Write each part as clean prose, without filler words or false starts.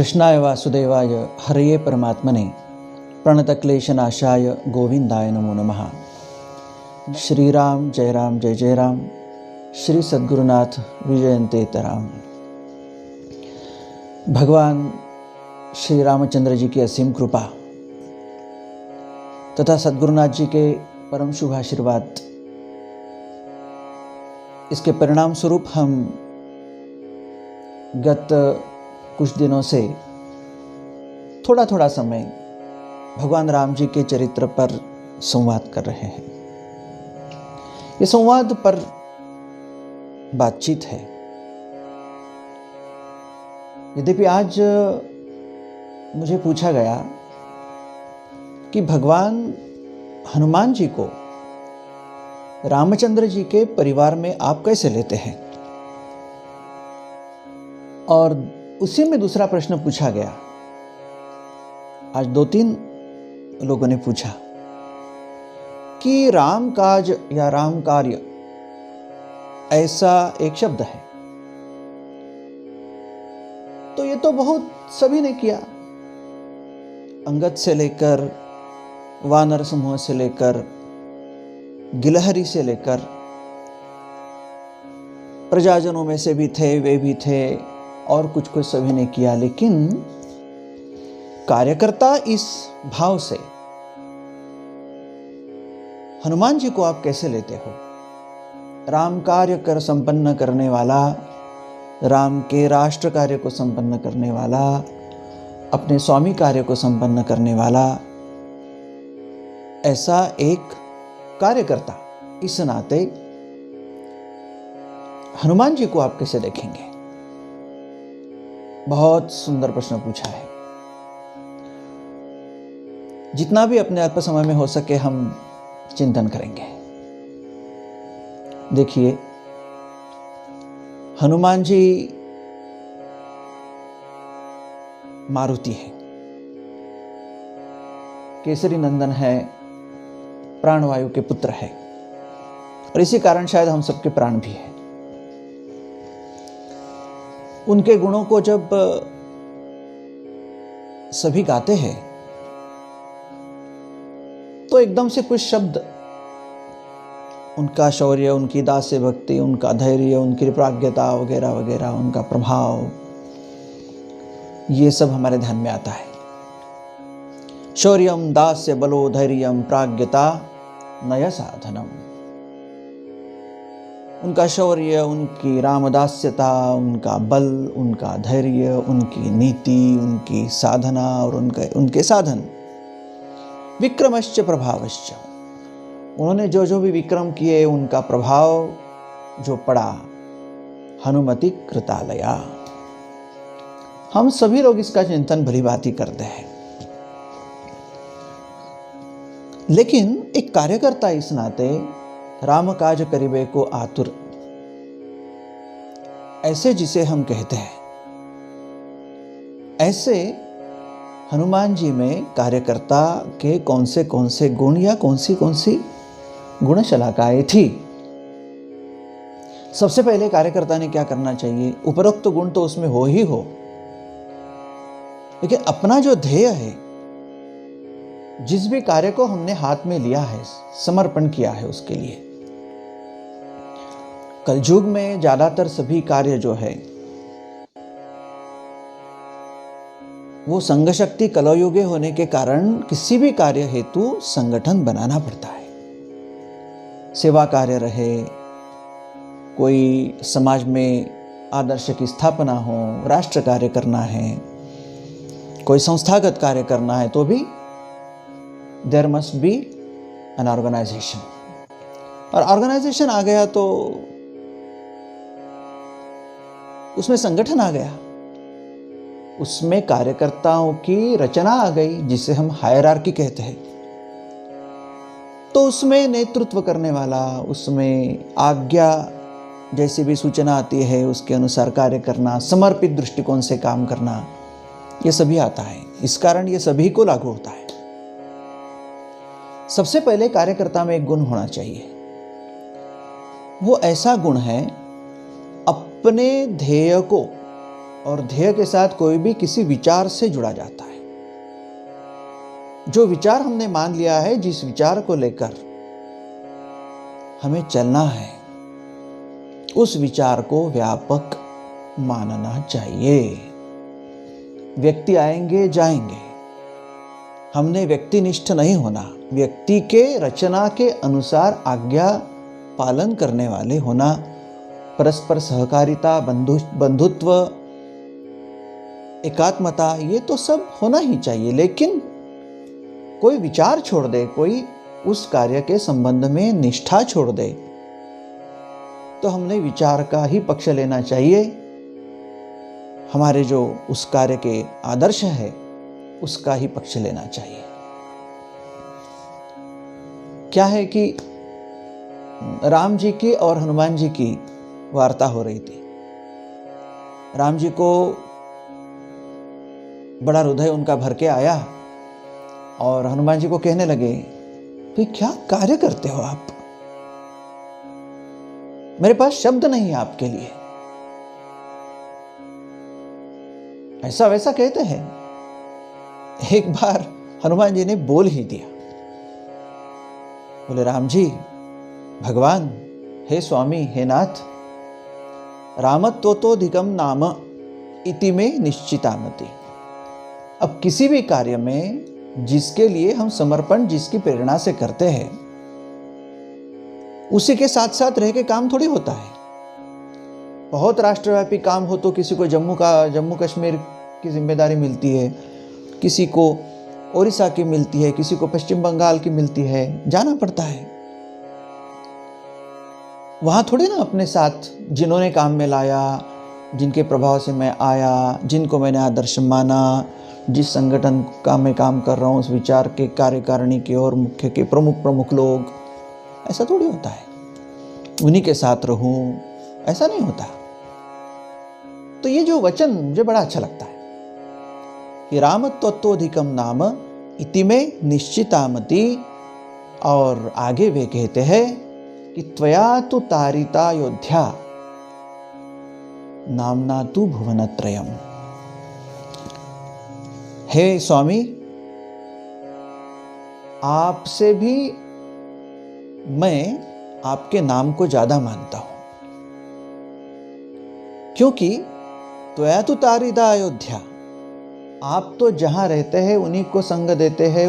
कृष्णाय वासुदेवाय हरये परमात्मने प्रणतक्लेशनाशाय गोविंदाय नमो नमः। श्री राम जय जय राम। श्री सद्गुरुनाथ विजयन्ते तराम। भगवान श्री रामचंद्र जी की असीम कृपा तथा सद्गुरुनाथ जी के परम शुभ आशीर्वाद, इसके परिणाम स्वरूप हम गत कुछ दिनों से थोड़ा थोड़ा समय भगवान राम जी के चरित्र पर संवाद कर रहे हैं। ये संवाद पर बातचीत है। यद्यपि आज मुझे पूछा गया कि भगवान हनुमान जी को रामचंद्र जी के परिवार में आप कैसे लेते हैं, और उसी में दूसरा प्रश्न पूछा गया। आज 2-3 लोगों ने पूछा कि राम काज या राम कार्य ऐसा एक शब्द है, तो ये तो बहुत सभी ने किया। अंगद से लेकर वानर समूह से लेकर गिलहरी से लेकर प्रजाजनों में से भी थे, वे भी थे, और कुछ कुछ सभी ने किया। लेकिन कार्यकर्ता इस भाव से हनुमान जी को आप कैसे लेते हो? राम कार्य कर संपन्न करने वाला, राम के राष्ट्र कार्य को संपन्न करने वाला, अपने स्वामी कार्य को संपन्न करने वाला, ऐसा एक कार्यकर्ता, इस नाते हनुमान जी को आप कैसे देखेंगे? बहुत सुंदर प्रश्न पूछा है। जितना भी अपने अल्प समय में हो सके हम चिंतन करेंगे। देखिए, हनुमान जी मारुति है, केसरी नंदन है, प्राणवायु के पुत्र है, और इसी कारण शायद हम सबके प्राण भी है। उनके गुणों को जब सभी गाते हैं तो एकदम से कुछ शब्द, उनका शौर्य, उनकी दास्य भक्ति, उनका धैर्य, उनकी प्राज्ञता वगैरह वगैरह, उनका प्रभाव, ये सब हमारे ध्यान में आता है। शौर्यम दास्य बलो धैर्यम प्राज्ञता नय साधनम। उनका शौर्य, उनकी रामदास्यता, उनका बल, उनका धैर्य, उनकी नीति, उनकी साधना और उनके साधन। विक्रमश्च प्रभावश्च, उन्होंने जो जो भी विक्रम किए उनका प्रभाव जो पड़ा, हनुमति कृतालया। हम सभी लोग इसका चिंतन भली भांति करते हैं। लेकिन एक कार्यकर्ता इस नाते राम काज करिबे को आतुर, ऐसे जिसे हम कहते हैं, ऐसे हनुमान जी में कार्यकर्ता के कौन से गुण या कौन सी गुण शलाकाएं थी? सबसे पहले कार्यकर्ता ने क्या करना चाहिए? उपरोक्त गुण तो उसमें हो ही हो, लेकिन अपना जो ध्येय है, जिस भी कार्य को हमने हाथ में लिया है, समर्पण किया है उसके लिए। कलयुग में ज्यादातर सभी कार्य जो है वो संघ शक्ति कलयुगे होने के कारण किसी भी कार्य हेतु संगठन बनाना पड़ता है। सेवा कार्य रहे, कोई समाज में आदर्श की स्थापना हो, राष्ट्र कार्य करना है, कोई संस्थागत कार्य करना है, तो भी there must be an organisation. और ऑर्गेनाइजेशन आ गया तो उसमें संगठन आ गया, उसमें कार्यकर्ताओं की रचना आ गई, जिसे हम हायरार्की कहते हैं। तो उसमें नेतृत्व करने वाला, उसमें आज्ञा जैसी भी सूचना आती है उसके अनुसार कार्य करना, समर्पित दृष्टिकोण से काम करना, ये सभी आता है। इस कारण ये सभी को लागू होता है। सबसे पहले कार्यकर्ता में एक गुण होना चाहिए। वो ऐसा गुण है, अपने ध्येय को और ध्येय के साथ कोई भी किसी विचार से जुड़ा जाता है। जो विचार हमने मान लिया है, जिस विचार को लेकर हमें चलना है, उस विचार को व्यापक मानना चाहिए। व्यक्ति आएंगे जाएंगे, हमने व्यक्तिनिष्ठ नहीं होना। व्यक्ति के रचना के अनुसार आज्ञा पालन करने वाले होना। परस्पर सहकारिता, बंधुत्व, एकात्मता, ये तो सब होना ही चाहिए। लेकिन कोई विचार छोड़ दे, कोई उस कार्य के संबंध में निष्ठा छोड़ दे, तो हमने विचार का ही पक्ष लेना चाहिए। हमारे जो उस कार्य के आदर्श है, उसका ही पक्ष लेना चाहिए। क्या है कि राम जी की और हनुमान जी की वार्ता हो रही थी। राम जी को बड़ा हृदय उनका भर के आया और हनुमान जी को कहने लगे कि क्या कार्य करते हो आप, मेरे पास शब्द नहीं है आपके लिए। ऐसा वैसा कहते हैं। एक बार हनुमान जी ने बोल ही दिया, बोले राम जी, भगवान, हे स्वामी, हे नाथ, रामत्वतोधिकम नाम इति में निश्चितामति। अब किसी भी कार्य में जिसके लिए हम समर्पण, जिसकी प्रेरणा से करते हैं, उसी के साथ साथ रह के काम थोड़ी होता है। बहुत राष्ट्रव्यापी काम हो तो किसी को जम्मू कश्मीर की जिम्मेदारी मिलती है, किसी को ओडिशा की मिलती है, किसी को पश्चिम बंगाल की मिलती है, जाना पड़ता है। वहां थोड़ी ना अपने साथ जिन्होंने काम में लाया, जिनके प्रभाव से मैं आया, जिनको मैंने आदर्श माना, जिस संगठन का मैं काम कर रहा हूँ, उस विचार के कार्यकारिणी के और मुख्य के प्रमुख लोग, ऐसा थोड़ी होता है उन्हीं के साथ रहूं, ऐसा नहीं होता। तो ये जो वचन मुझे बड़ा अच्छा लगता है कि रामत्वतोधिकम नाम इति में निश्चितामति। और आगे वे कहते हैं कि त्वया तु तारिता योध्या नामना तु भुवनत्रयम। हे स्वामी, आपसे भी मैं आपके नाम को ज्यादा मानता हूं, क्योंकि त्वया तु तारिता अयोध्या, आप तो जहां रहते हैं उन्हीं को संग देते हैं,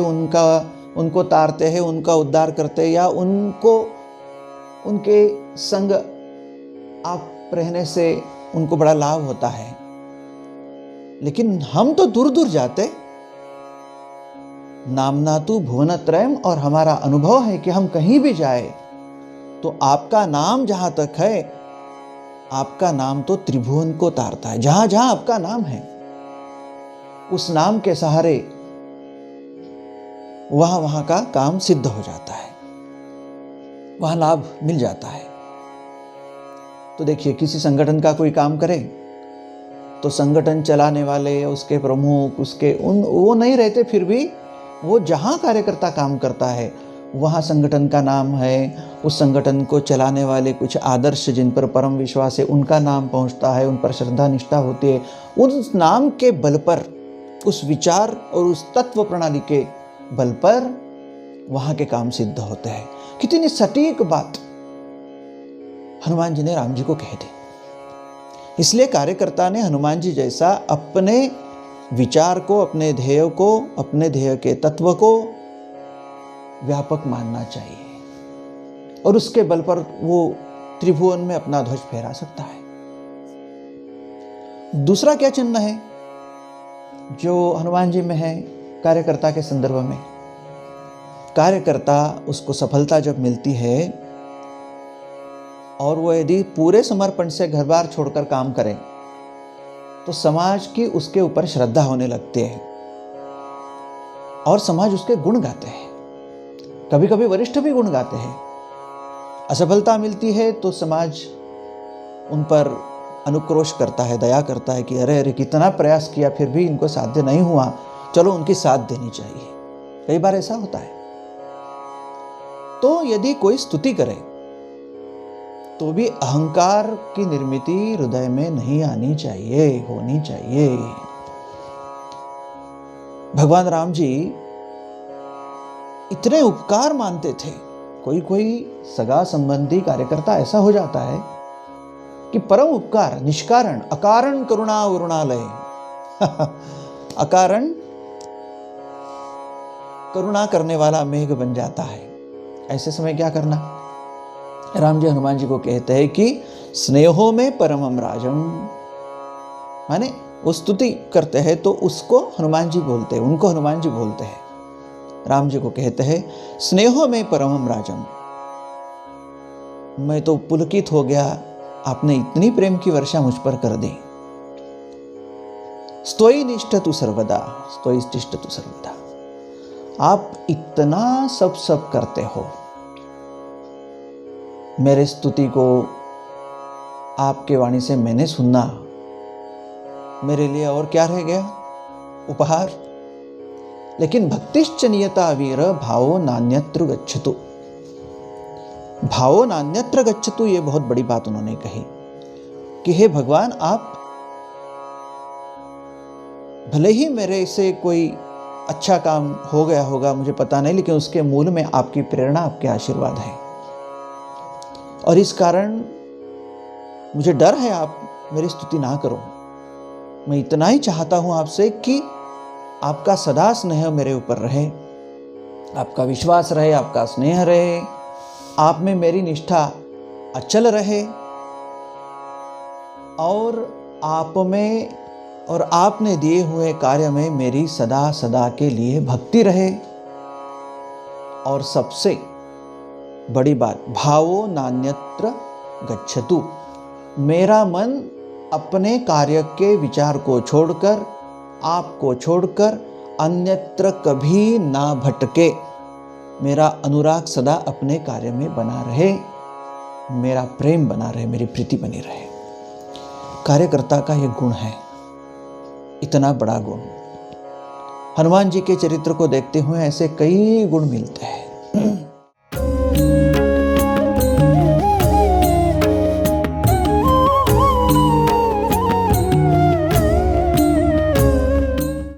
उनको तारते हैं, उनका उद्धार करते हैं, या उनके संग आप रहने से उनको बड़ा लाभ होता है। लेकिन हम तो दूर दूर जाते, नामना तु भुवनत्रयम, और हमारा अनुभव है कि हम कहीं भी जाए तो आपका नाम जहां तक है, आपका नाम तो त्रिभुवन को तारता है। जहां जहां आपका नाम है, उस नाम के सहारे वहां का काम सिद्ध हो जाता है, वहां लाभ मिल जाता है। तो देखिए, किसी संगठन का कोई काम करे तो संगठन चलाने वाले, उसके प्रमुख, वो नहीं रहते, फिर भी वो जहां कार्यकर्ता काम करता है वहां संगठन का नाम है। उस संगठन को चलाने वाले कुछ आदर्श जिन पर परम विश्वास है, उनका नाम पहुंचता है, उन पर श्रद्धा निष्ठा होती है। उस नाम के बल पर, उस विचार और उस तत्व प्रणाली के बल पर वहां के काम सिद्ध होते हैं। कितनी सटीक बात हनुमान जी ने राम जी को कह दी। इसलिए कार्यकर्ता ने हनुमान जी जैसा अपने विचार को, अपने ध्येय को, अपने ध्येय के तत्व को व्यापक मानना चाहिए, और उसके बल पर वो त्रिभुवन में अपना ध्वज फहरा सकता है। दूसरा क्या चिन्ह है जो हनुमान जी में है कार्यकर्ता के संदर्भ में? कार्यकर्ता, उसको सफलता जब मिलती है और वो यदि पूरे समर्पण से घर बार छोड़कर काम करे, तो समाज की उसके ऊपर श्रद्धा होने लगती है और समाज उसके गुण गाते हैं। कभी कभी वरिष्ठ भी गुण गाते हैं। असफलता मिलती है तो समाज उन पर अनुक्रोश करता है, दया करता है कि अरे अरे कितना प्रयास किया फिर भी इनको साध्य नहीं हुआ, चलो उनकी साथ देनी चाहिए। कई बार ऐसा होता है। तो यदि कोई स्तुति करे तो भी अहंकार की निर्मिति हृदय में नहीं आनी चाहिए, होनी चाहिए। भगवान राम जी इतने उपकार मानते थे। कोई कोई सगा संबंधी कार्यकर्ता ऐसा हो जाता है कि परम उपकार, निष्कारण, अकारण करुणा वरुणालय अकारण करुणा करने वाला मेघ बन जाता है। ऐसे समय क्या करना? राम जी हनुमान जी को कहते हैं कि स्नेहो में परमम राजम, माने वो स्तुति करते हैं तो उसको हनुमान जी बोलते हैं, उनको हनुमान जी बोलते हैं। राम जी को कहते हैं स्नेहो में परमम राजम, मैं तो पुलकित हो गया, आपने इतनी प्रेम की वर्षा मुझ पर कर दी। स्तोई निष्ठतु सर्वदा, स्तोई तिष्ठतु सर्वदा, आप इतना सब करते हो। मेरे स्तुति को आपके वाणी से मैंने सुना, मेरे लिए और क्या रह गया उपहार। लेकिन भक्तिश्च नियता वीर भावो नान्यत्र गच्छतु, भावो नान्यत्र गच्छतु, ये बहुत बड़ी बात उन्होंने कही कि हे भगवान, आप भले ही मेरे से कोई अच्छा काम हो गया होगा, मुझे पता नहीं, लेकिन उसके मूल में आपकी प्रेरणा, आपके आशीर्वाद है। और इस कारण मुझे डर है आप मेरी स्तुति ना करो। मैं इतना ही चाहता हूं आपसे कि आपका सदा स्नेह मेरे ऊपर रहे, आपका विश्वास रहे, आपका स्नेह रहे, आप में मेरी निष्ठा अचल रहे, और आप में और आपने दिए हुए कार्य में मेरी सदा सदा के लिए भक्ति रहे। और सबसे बड़ी बात, भावो नान्यत्र गच्छतु, मेरा मन अपने कार्य के विचार को छोड़कर, आपको छोड़कर अन्यत्र कभी ना भटके। मेरा अनुराग सदा अपने कार्य में बना रहे, मेरा प्रेम बना रहे, मेरी प्रीति बनी रहे। कार्यकर्ता का यह गुण है, इतना बड़ा गुण। हनुमान जी के चरित्र को देखते हुए ऐसे कई गुण मिलते हैं।